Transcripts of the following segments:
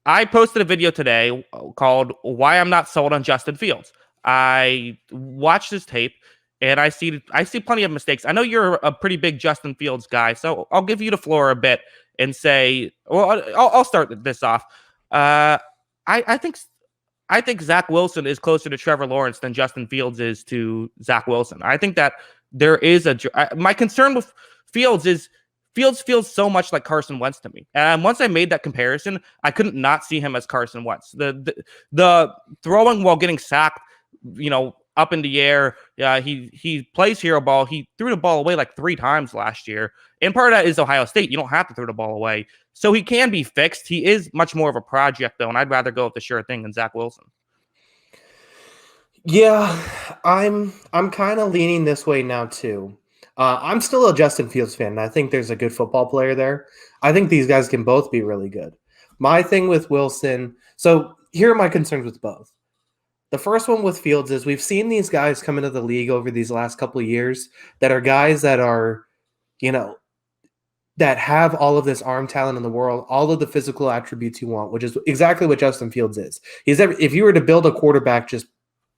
I posted a video today called "Why I'm Not Sold on Justin Fields." I watched his tape, and I see plenty of mistakes. I know you're a pretty big Justin Fields guy, so I'll give you the floor a bit and say, well, I'll start this off. Uh, I think Zach Wilson is closer to Trevor Lawrence than Justin Fields is to Zach Wilson. I think that there is my concern with Fields is Fields feels so much like Carson Wentz to me. And once I made that comparison, I couldn't not see him as Carson Wentz. The throwing while getting sacked, up in the air. He plays hero ball. He threw the ball away like 3 times last year. And part of that is Ohio State. You don't have to throw the ball away. So he can be fixed. He is much more of a project, though, and I'd rather go with the sure thing than Zach Wilson. Yeah, I'm kind of leaning this way now too. I'm still a Justin Fields fan, and I think there's a good football player there. I think these guys can both be really good. My thing with Wilson, so here are my concerns with both. The first one with Fields is we've seen these guys come into the league over these last couple of years that are guys that are, that have all of this arm talent in the world, all of the physical attributes you want, which is exactly what Justin Fields is. If you were to build a quarterback just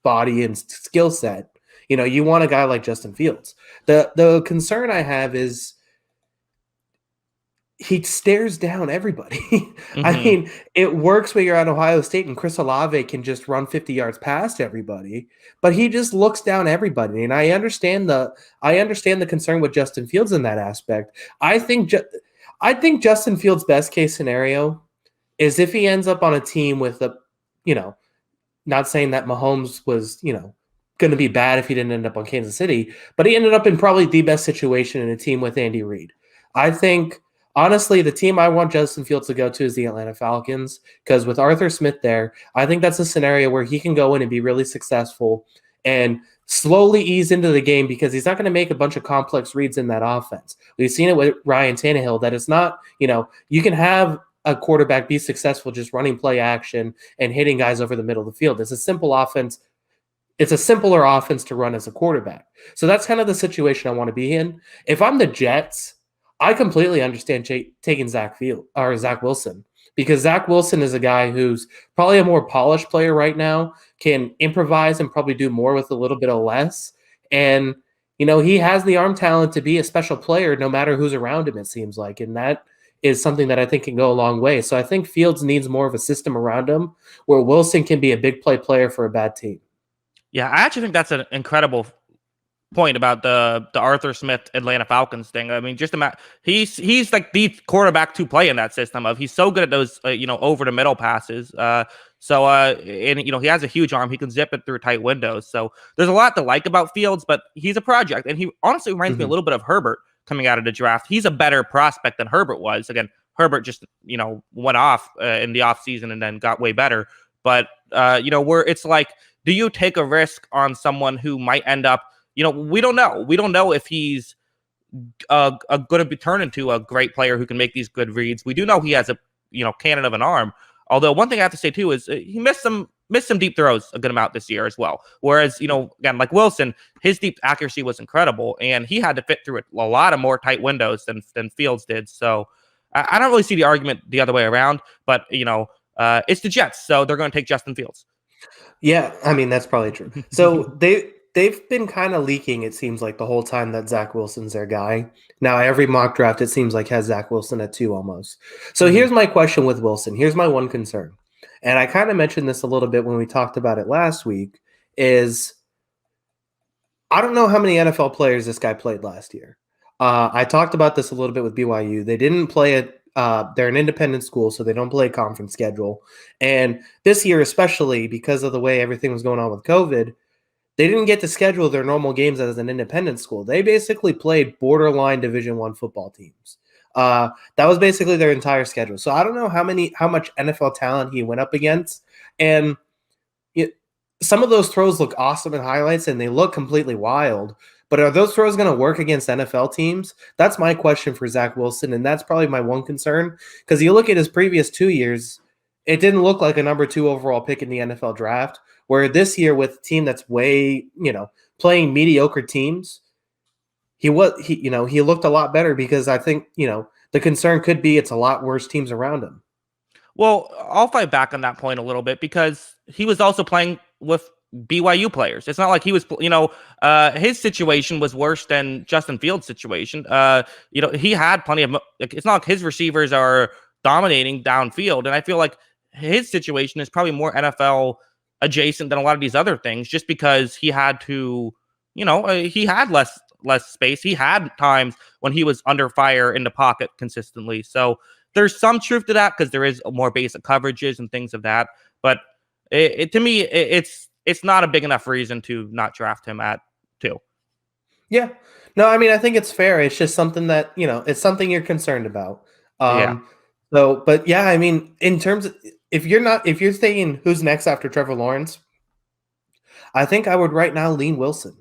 body and skill set, you want a guy like Justin Fields. The concern I have is he stares down everybody. Mm-hmm. I mean, it works when you're at Ohio State and Chris Olave can just run 50 yards past everybody, but he just looks down everybody. And I understand the concern with Justin Fields in that aspect. I think Justin Fields' best case scenario is if he ends up on a team with not saying that Mahomes was, going to be bad if he didn't end up on Kansas City, but he ended up in probably the best situation in a team with Andy Reid. I think, honestly, the team I want Justin Fields to go to is the Atlanta Falcons, because with Arthur Smith there, I think that's a scenario where he can go in and be really successful and slowly ease into the game, because he's not going to make a bunch of complex reads in that offense. We've seen it with Ryan Tannehill that it's not, you can have a quarterback be successful just running play action and hitting guys over the middle of the field. It's a simple offense. It's a simpler offense to run as a quarterback. So that's kind of the situation I want to be in. If I'm the Jets, I completely understand taking Zach Wilson, because Zach Wilson is a guy who's probably a more polished player right now, can improvise and probably do more with a little bit of less. And, he has the arm talent to be a special player no matter who's around him, it seems like. And that is something that I think can go a long way. So I think Fields needs more of a system around him where Wilson can be a big play player for a bad team. Yeah, I actually think that's an incredible point about the Arthur Smith Atlanta Falcons thing. I mean, just imagine he's like the quarterback to play in that system. He's so good at those over the middle passes. And he has a huge arm. He can zip it through tight windows. So there's a lot to like about Fields, but he's a project, and he honestly reminds me a little bit of Herbert coming out of the draft. He's a better prospect than Herbert was. Again, Herbert just went off in the offseason and then got way better. But where it's like, do you take a risk on someone who might end up, we don't know. We don't know if he's going to be turned into a great player who can make these good reads. We do know he has a, cannon of an arm. Although one thing I have to say too is he missed some deep throws a good amount this year as well. Whereas, again, like Wilson, his deep accuracy was incredible, and he had to fit through a lot of more tight windows than Fields did. So I don't really see the argument the other way around, but it's the Jets, so they're going to take Justin Fields. Yeah, I mean, that's probably true. So they've been kind of leaking, it seems like, the whole time that Zach Wilson's their guy. Now, every mock draft, it seems like, has Zach Wilson at 2 almost. So here's my question with Wilson. Here's my one concern. And I kind of mentioned this a little bit when we talked about it last week, is I don't know how many NFL players this guy played last year. I talked about this a little bit with BYU. They didn't play it. They're an independent school, so they don't play a conference schedule. And this year, especially because of the way everything was going on with COVID, they didn't get to schedule their normal games as an independent school. They basically played borderline Division I football teams. That was basically their entire schedule. So I don't know how much NFL talent he went up against. And some of those throws look awesome in highlights, and they look completely wild. But are those throws going to work against NFL teams? That's my question for Zach Wilson, and that's probably my one concern. Because you look at his previous 2 years, it didn't look like a number 2 overall pick in the NFL draft. Where this year, with a team that's way, playing mediocre teams, he looked a lot better, because I think, the concern could be it's a lot worse teams around him. Well, I'll fight back on that point a little bit because he was also playing with BYU players. It's not like he was, his situation was worse than Justin Fields' situation. He had plenty of. It's not like his receivers are dominating downfield, and I feel like his situation is probably more NFL adjacent than a lot of these other things, just because he had to, he had less space. He had times when he was under fire in the pocket consistently. So there's some truth to that because there is more basic coverages and things of that. But to me, it's not a big enough reason to not draft him at 2. Yeah. No, I mean, I think it's fair. It's just something that, it's something you're concerned about. Yeah. But yeah, I mean, in terms of, if you're thinking who's next after Trevor Lawrence, I think I would right now lean Wilson.